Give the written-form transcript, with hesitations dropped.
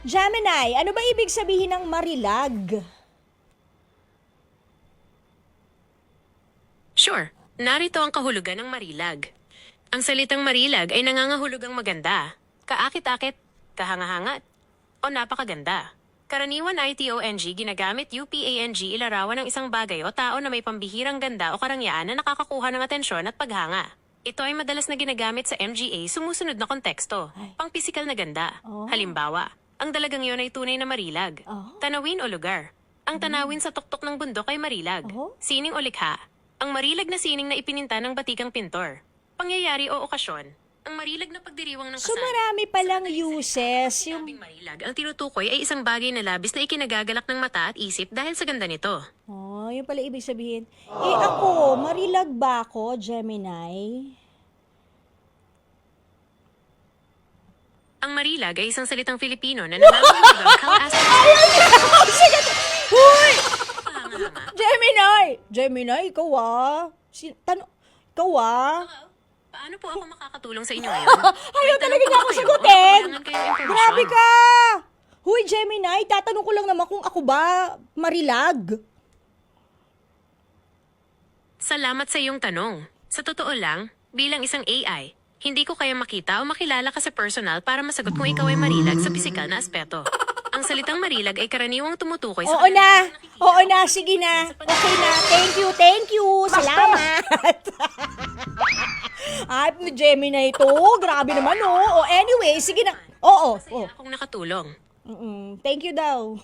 Gemini, ano ba ibig sabihin ng marilag? Sure, narito ang kahulugan ng marilag. Ang salitang marilag ay nangangahulugang maganda, kaakit-akit, kahangahangat, o napakaganda. Karaniwan ITONG ginagamit UPANG ilarawan ng isang bagay o tao na may pambihirang ganda o karangyaan na nakakakuha ng atensyon at paghanga. Ito ay madalas na ginagamit sa MGA sumusunod na konteksto, pang-pisikal na ganda. Oh. Halimbawa, ang dalagang iyon ay tunay na marilag. Oh. Tanawin o lugar. Ang tanawin sa tuktok ng bundok ay marilag. Oh. Sining o likha. Ang marilag na sining na ipininta ng batikang pintor. Pangyayari o okasyon. Ang marilag na pagdiriwang ng So kasal. marami palang uses. Yung Yung... marilag, ang tinutukoy ay isang bagay na labis na ikinagagalak ng mata at isip dahil sa ganda nito. Oh, yun pala ibig sabihin. Eh ako, marilag ba ako, Gemini? Ang marilag ay isang salitang Filipino na nangangahulugang kal-asal. Sige! Huy! Pahanga-hanga. Gemini! Gemini, ikaw ikaw Paano po ako makakatulong sa inyo ngayon? Ayaw May talaga tanong niya po ako ba kayo o sagutin! kailangan kayo ng impormasyon? Grabe ka! Huy, Gemini, tatanong ko lang naman kung ako ba marilag. Salamat sa iyong tanong. Sa totoo lang, bilang isang AI, hindi ko kaya makita o makilala ka sa personal para masagot kung ikaw ay marilag sa pisikal na aspeto. Ang salitang marilag ay karaniwang tumutukoy sa Oo na! Oo na, sige na. Okay na. Thank you. Salamat. Ay, Gemini ito. Grabe naman, oh. O, anyway, sige na. Oo. Masaya akong nakatulong. Thank you daw.